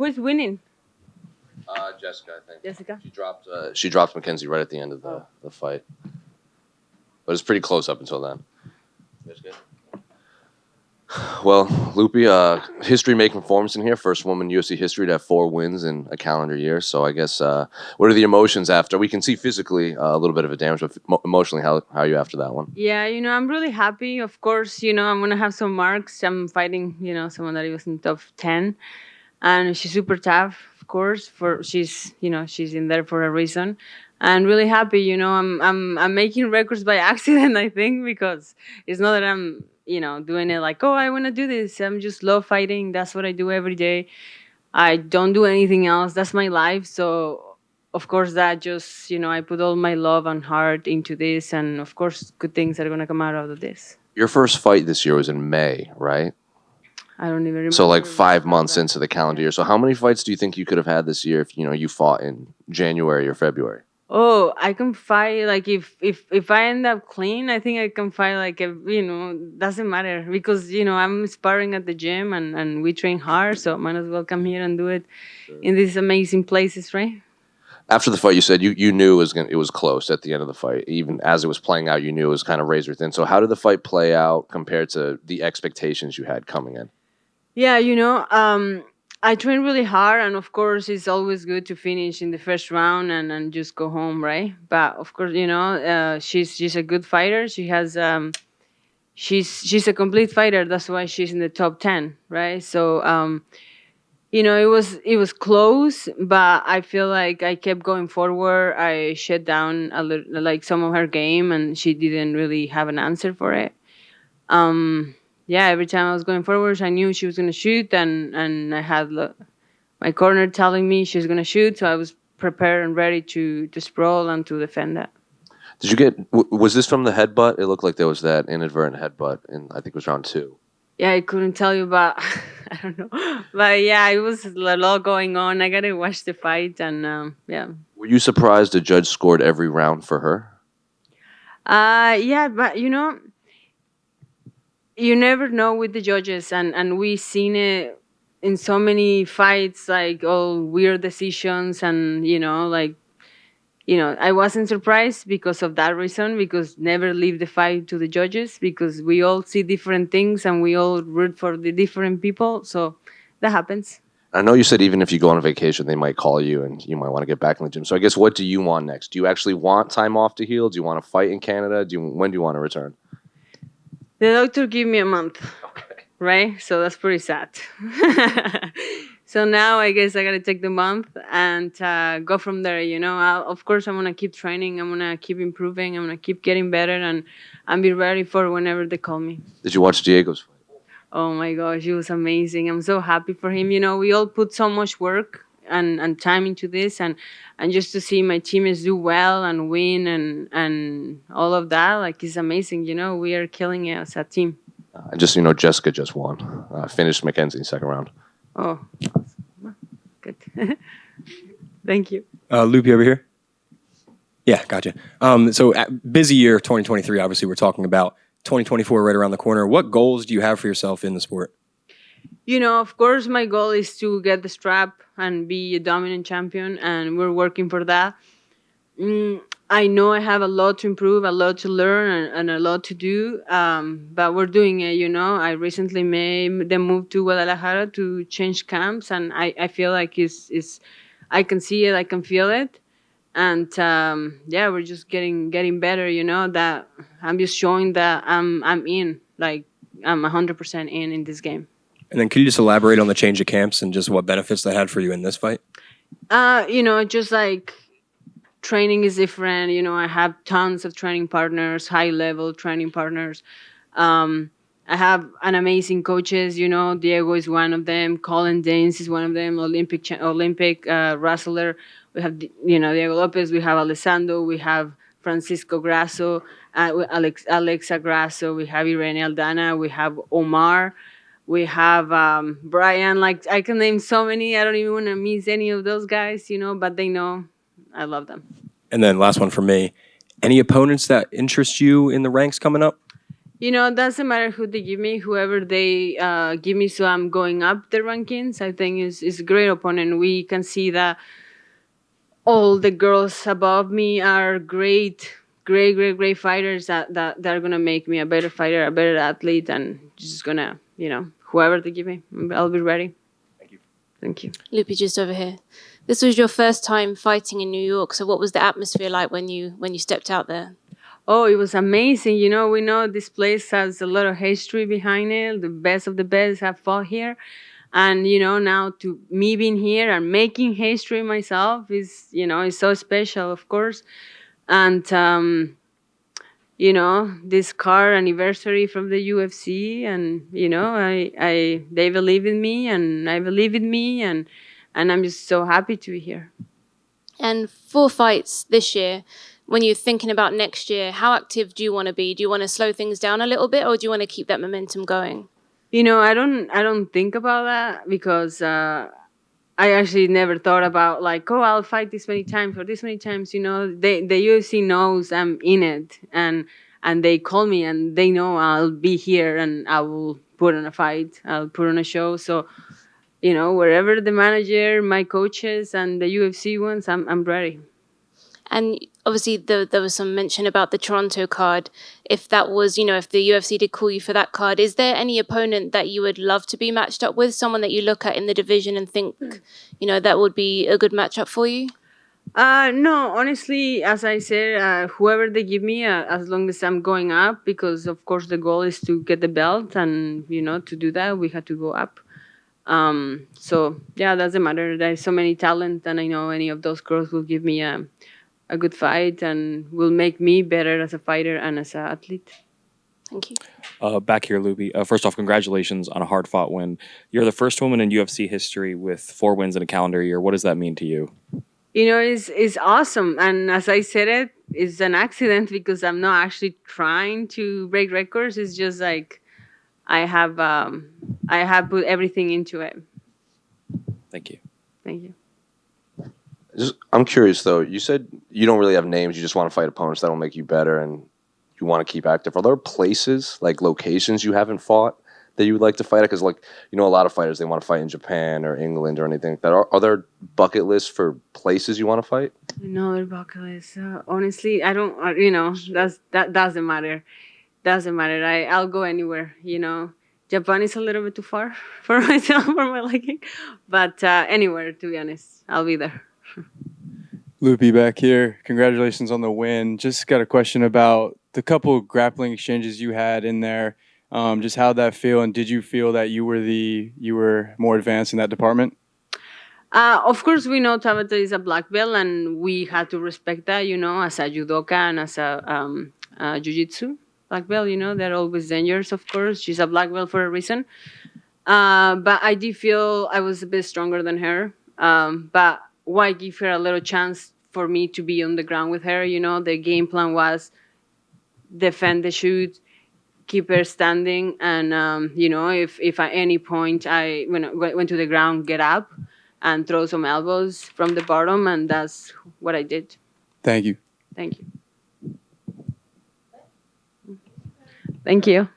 Who is winning? Jessica, I think. Jessica? She dropped Mackenzie right at the end of the fight. But it's pretty close up until then. Well, Loopy, history-making performance in here. First woman in UFC history to have 4 wins in a calendar year. So I guess, what are the emotions after? We can see physically a little bit of a damage, but emotionally, how are you after that one? Yeah, I'm really happy. Of course, I'm going to have some marks. I'm fighting, someone that was in top 10. And she's super tough, of course, she's in there for a reason. And really happy, I'm making records by accident, I think, because it's not that I'm, doing it like, oh, I want to do this. I'm just love fighting. That's what I do every day. I don't do anything else. That's my life. So, of course, that just, I put all my love and heart into this. And, of course, good things are going to come out of this. Your first fight this year was in May, right? I don't even remember. So like 5 months into the calendar year. So how many fights do you think you could have had this year if you fought in January or February? Oh, I can fight like if I end up clean, I think I can fight like doesn't matter because I'm sparring at the gym and we train hard, so might as well come here and do it in these amazing places, right? After the fight, you said you knew it was close at the end of the fight. Even as it was playing out, you knew it was kind of razor thin. So how did the fight play out compared to the expectations you had coming in? Yeah, I train really hard, and of course, it's always good to finish in the first round and just go home, right? But of course, she's a good fighter. She has she's a complete fighter. That's why she's in the top 10, right? So it was close, but I feel like I kept going forward. I shut down a little, like some of her game, and she didn't really have an answer for it. Yeah, every time I was going forward, I knew she was going to shoot, and I had my corner telling me she was going to shoot, so I was prepared and ready to sprawl and to defend that. Did you get? Was this from the headbutt? It looked like there was that inadvertent headbutt, in I think it was round 2. Yeah, I couldn't tell you, but I don't know. But yeah, it was a lot going on. I gotta watch the fight, and yeah. Were you surprised the judge scored every round for her? Yeah, but you never know with the judges, and we seen it in so many fights, like all weird decisions, and I wasn't surprised because of that reason, because never leave the fight to the judges, because we all see different things and we all root for the different people, so that happens. I know you said even if you go on a vacation, they might call you and you might want to get back in the gym. So I guess what do you want next? Do you actually want time off to heal? Do you want to fight in Canada? When do you want to return? The doctor gave me a month, right? So that's pretty sad. So now I guess I got to take the month and go from there. Of course, I'm going to keep training. I'm going to keep improving. I'm going to keep getting better and be ready for whenever they call me. Did you watch Diego's fight? Oh, my gosh, it was amazing. I'm so happy for him. We all put so much work and time into this. And just to see my teammates do well and win and all of that, like, it's amazing. We are killing it as a team. Jessica just won. Finished Mackenzie in second round. Oh, good. Thank you. Loopy over here. Yeah, gotcha. So busy year 2023, obviously we're talking about 2024 right around the corner. What goals do you have for yourself in the sport? Of course, my goal is to get the strap and be a dominant champion, and we're working for that. I know I have a lot to improve, a lot to learn, and a lot to do, but we're doing it, I recently made the move to Guadalajara to change camps, and I feel like I can see it, I can feel it, and yeah, we're just getting better, that I'm just showing that I'm in, like I'm 100% in this game. And then could you just elaborate on the change of camps and just what benefits that had for you in this fight? Just like training is different. I have tons of training partners, high-level training partners. I have an amazing coaches. Diego is one of them. Colin Danes is one of them. Olympic wrestler. We have Diego Lopez. We have Alessandro. We have Francisco Grasso. Alexa Grasso. We have Irene Aldana. We have Omar. We have Brian. Like, I can name so many. I don't even want to miss any of those guys. But they know I love them. And then last one for me. Any opponents that interest you in the ranks coming up? Doesn't matter who they give me, whoever they give me, so I'm going up the rankings. I think is a great opponent. We can see that all the girls above me are great fighters that are gonna make me a better fighter, a better athlete, and just gonna, whoever they give me, I'll be ready. Thank you. Thank you. Loopy, just over here. This was your first time fighting in New York. So what was the atmosphere like when you stepped out there? Oh, it was amazing. We know this place has a lot of history behind it. The best of the best have fought here. And, now to me being here and making history myself is so special, of course. And, this car anniversary from the UFC, and, they believe in me and I believe in me, and I'm just so happy to be here. And 4 fights this year. When you're thinking about next year, how active do you want to be? Do you want to slow things down a little bit, or do you want to keep that momentum going? I don't think about that because I actually never thought about like, oh, I'll fight this many times or this many times. The UFC knows I'm in it, and they call me and they know I'll be here and I will put on a fight. I'll put on a show. So, wherever the manager, my coaches, and the UFC ones, I'm ready. And obviously there was some mention about the Toronto card. If that was, if the UFC did call you for that card, is there any opponent that you would love to be matched up with? Someone that you look at in the division and think, that would be a good matchup for you? No, honestly, as I said, whoever they give me, as long as I'm going up, because of course the goal is to get the belt, and to do that we have to go up. So yeah, doesn't matter. There's so many talent, and I know any of those girls will give me a good fight and will make me better as a fighter and as an athlete. Thank you. Back here, Loopy. First off, congratulations on a hard-fought win. You're the first woman in UFC history with 4 wins in a calendar year. What does that mean to you? It's awesome, and as I said, it's an accident because I'm not actually trying to break records. It's just like I have put everything into it. Thank you. Thank you. I'm curious though. You said you don't really have names. You just want to fight opponents that'll make you better, and you want to keep active. Are there places, like locations, you haven't fought that you would like to fight at? Because, a lot of fighters, they want to fight in Japan or England or anything like that. Are there bucket lists for places you want to fight? No, bucket list. Honestly, I don't. That doesn't matter. Doesn't matter. I'll go anywhere. Japan is a little bit too far for myself, for my liking, but anywhere, to be honest, I'll be there. Loopy back here. Congratulations on the win. Just got a question about the couple of grappling exchanges you had in there. Just how'd that feel, and did you feel that you were more advanced in that department? Of course, we know Tabatha is a black belt, and we had to respect that. As a judoka and as a jiu-jitsu black belt, they're always dangerous. Of course, she's a black belt for a reason. But I did feel I was a bit stronger than her. But why give her a little chance for me to be on the ground with her? The game plan was defend the shoot, keep her standing, and if at any point I went to the ground, get up and throw some elbows from the bottom, and that's what I did. Thank you. Thank you. Thank you.